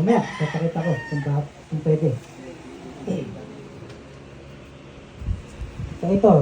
Mamaya, papakita ko kung pwede. So ito,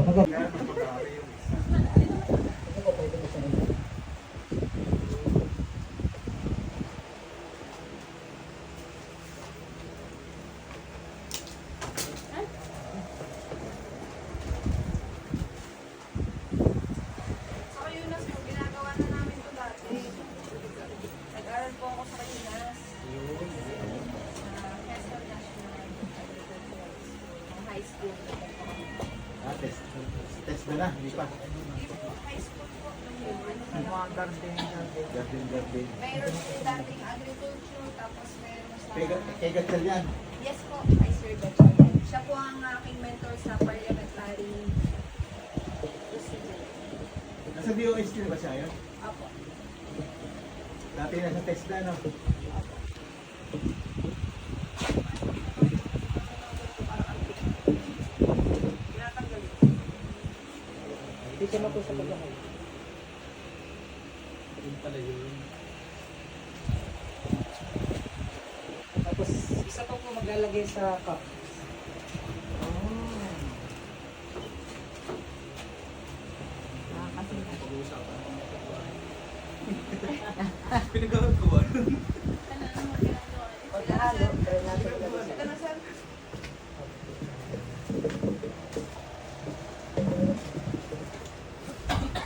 test na na, hindi pa. Mga garden. Garden. Mayroon din dating agriculture, tapos meron sa... Kay Gatchal yan. Yes po, kay Sir Gatchalian. Siya po ang aking mentor sa parliamentary procedure. Nasa DOST na ba siya yun? Apo. Dati nasa test na, no? dito na po sa pagkakas. Yun pala yun. Tapos isa pa po maglalagay sa cup. Pinagkakawa. Pagkahalo, try natin ilagay sa Ito na, sir.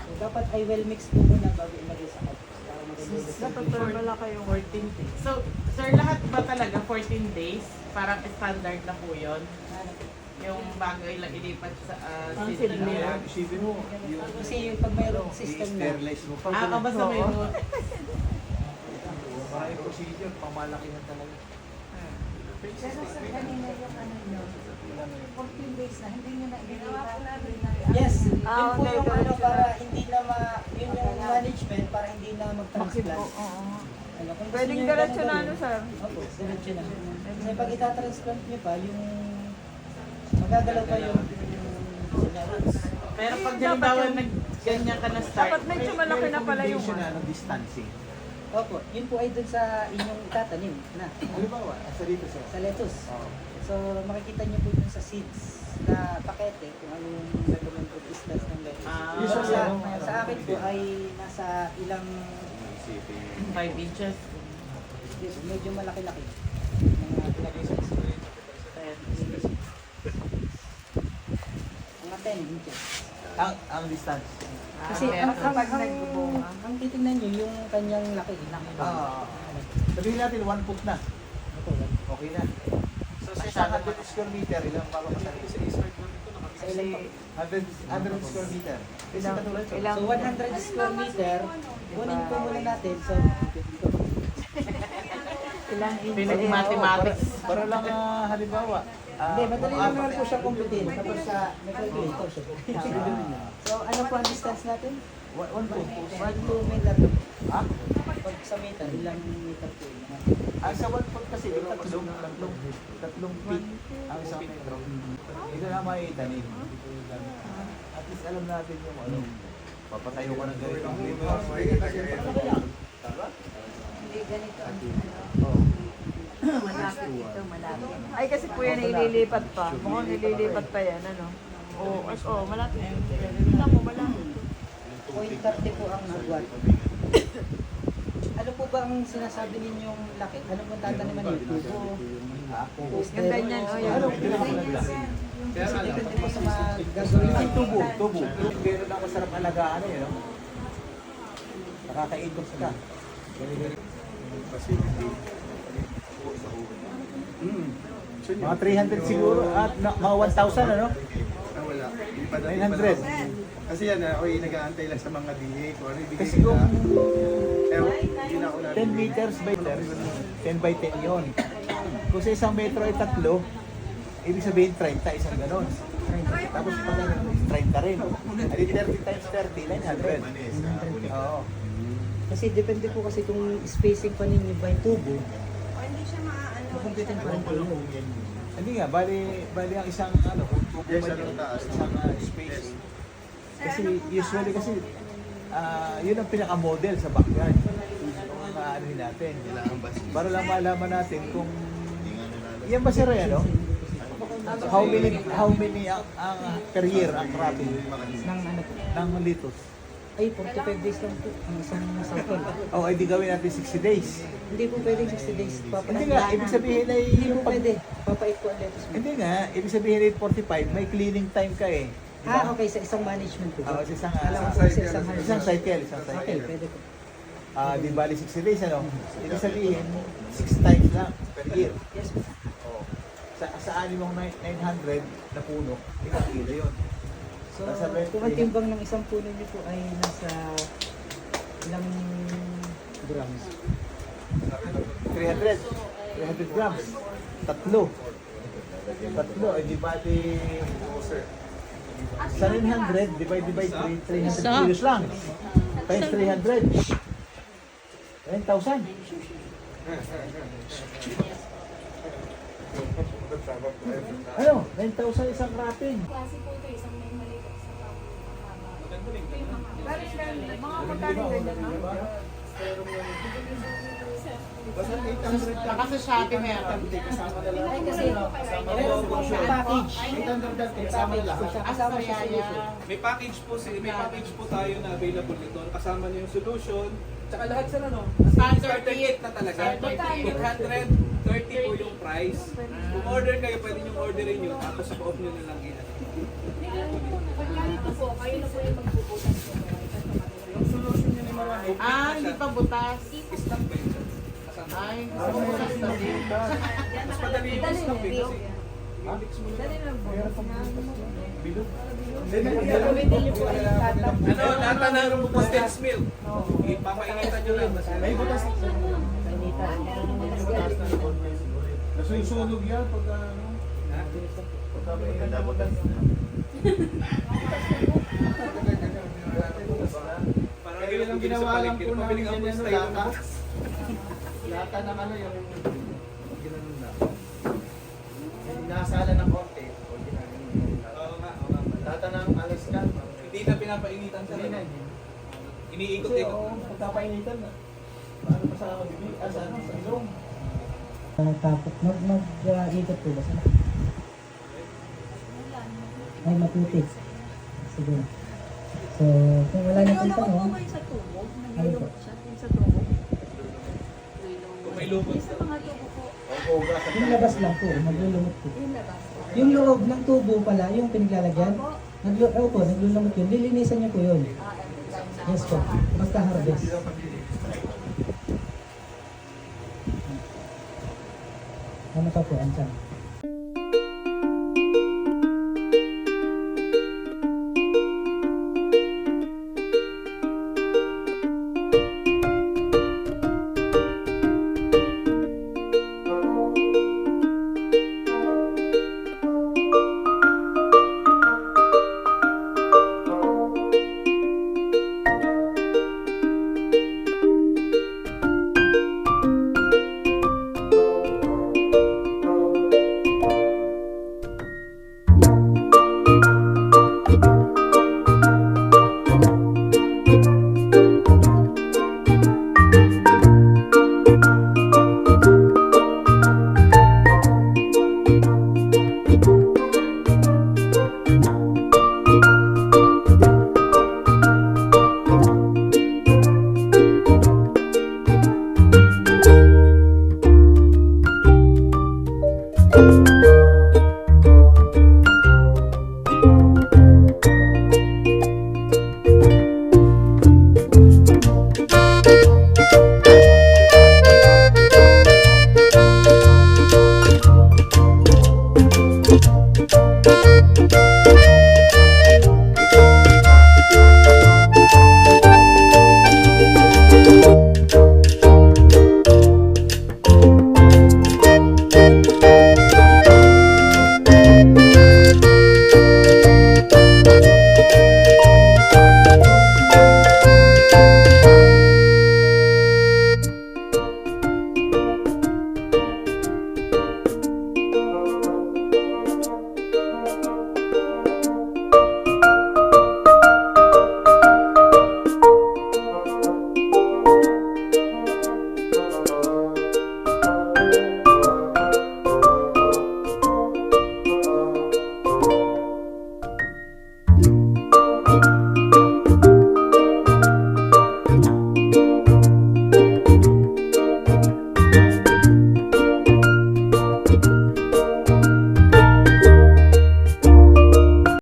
So, dapat ay well mixed po muna bago ilagay sa cup. Para maganda Dapat normal kayo 14 days. So, sir, lahat ba talaga 14 days? Parang standard na po yun? Yung bago ilang ilipat sa seed nila? Isipin mo, Kasi pag mayroong system na, i-sterilize mo pa. Basta may root. May procedure, pamalaki na talaga. Pero sa kanina yung ano nyo, 14 days na, hindi nyo na Ginawa po namin ibigay. yes, yun Ah, po okay, yung ano diretso para na. hindi na yun yung management para hindi na mag-transplant. Ano, kung gusto Pwedeng nyo yung diretso na ganun ano, gawin, sir? opo, diretso na. Kasi pag itatransplant nyo pa, yung magagalaw pa yung roots. Pero pag halimbawa ganyan ka na start, Dapat medyo malaki na pala yung Recommendation na ng distancing. Opo, yun po ay dun sa inyong itatanim na Halimbawa, asa dito sa... sa lettuce. Oo. So makikita nyo po dun sa seeds na pakete kung ano yung recommended distance ng lettuce. Ah. So, Usually, sa akin po ay nasa ilang 5 inches. medyo malaki-laki. Mga pinagay sa mga 10 inches. Ang distance. Kasi meron. ang titingnan nyo yung kanyang laki. Sabihin natin, 1 foot na. Ito, yan. Okay na. So, sa 100 square meter, ilang papapasali? Sa ilang pa. 100 square meter. Kasi katulad ko. So 100 square meter, kunin po muna natin. So, Ilang Pinag-mathematics. Para lang halimbawa. hindi, madali lang naman po siya kumputin. Tapos sa may calculator siya po. So ano po ang distance natin? 1 foot. 1 meter lang po. Ha? Pag sa meter, ilang meter po yun? Sa 1 foot kasi, tatlong feet ang isang metro. Ito na maitanim. At least alam natin yung ano. Papatayo ka ng ganito. Hindi ganito ang Oo. malapit ito, malapit. Ay, kasi po yan ililipat pa. Mukhang ililipat pa yan, ano? Oo, malapit. Tingnan mo, malapit. 0.30 po ang agwat. Ano po ba ang sinasabi ninyong laki? Ano po tataniman niyo? Tubo? Yung ganyan, oh, yan. Ano? Kasi depende po sa mga gagawin. Ang tubo. Gano'n lang masarap alagaan eh. No? Nakakaigos ka. Mga 300 siguro at mga 1,000 ano? Wala. Hindi pa 900. Kasi yan, ako yung nag-aantay lang sa mga DA. Kung ano ibigay Kasi nila. kung Hindi na ako 10 meters by 10 by 10 yun. Kung sa isang metro ay 3, ibig sabihin 30, isang ganon. Tapos pag 30 rin. Ay 30 times 30, 900. Oo. Kasi depende po kasi kung spacing pa ninyo by tubo, O hindi siya maaano. makumpitin pa rin po yun. Hindi nga, bali ang isang ano, kung tubo Yes, man ano, yung taas. isang space. Kasi usually kasi yun ang pinaka-model sa backyard. Kung ano natin. Para lang malaman natin kung yan ba si Ray, ano? How many ang per year ang cropping Nang ano po? ng litos? Ay, 45 days lang po. Ang isang sample. Oh, ay di gawin natin 60 days. Hindi po pwedeng 60 days. Hindi nga, ibig sabihin ay Hindi po pwede. Papait po ang lettuce mo. Hindi nga, ibig sabihin ay 45, may cleaning time ka eh. Di ba? Ah, okay. Sa isang management po. Oo, sa isang, Alam ko ah, po sa isang isang cycle, Okay, pwede po. Di bali 60 days, ano? Ibig sabihin, 6 times lang per year. Yes po. Oh. Sa animong 900 na puno, ilang kilo yun. So, Nasa 20. kung ang timbang ng isang puno niyo po ay nasa ilang grams? 300 grams. Tatlo, ay di bali sa 900 divided by 3, 300 kilos lang. Times 300. 9,000. Ano? 9,000 isang wrapping. Klase po ito, isang may maliit at isang Mga magkano ganyan, no? Saka sa Shopee meron. Ay, kasi Meron po siya package. 800 kasama na lahat. Kasama siya sa Asayaya. solution. May package po tayo na available nito. Kasama niyo yung solution. Tsaka lahat sa ano, Standard kit na talaga. Standard 830 po yung price. Kung order kayo, pwede nyo orderin yun. Tapos sa off nyo na lang yan. pagkano ito po, kayo na po yung magbubutas po. Yung solution nyo ni Marwan, Hindi pa butas. Isang pa yun. Kasama. Ay, gusto ko butas na din. Mas madali yung isang kasi. Mix mo na. Gagamitin niyo po ay tatap. Ano, lata na rin butas steps milk. Ipapainitan nyo lang. May butas. Painitan. Nasusunog yan pag ano. Pagka may butas. Parang Kaya yung ginawa lang po namin yan yung lata. butas. Lata ng ano yung ginanon na. Nasala ng konti. O ginanon. Oo nga, oo nga. Lata ng alas ka. Hindi na pinapainitan sa Hindi na. ano. Kasi Iniikot-ikot. pagkapainitan na. Paano pa sa bibig? Sa ano? Sa ilong. Tapos mag-ikot po ba sila? Ay, maputi. Sige. So, kung wala na pong tanong, Naglulumot po kayo sa tubo? Naglulumot siya yung sa tubo? Kung may lubot. Yung sa mga tubo po, yung labas lang po, maglulumot po. yung labas. Yung loob ng tubo pala, yung pinaglalagyan, naglulumot yun. Lilinisan niyo po yun. Every time. Yes po, basta harvest. Ano pa po, ang tiyan?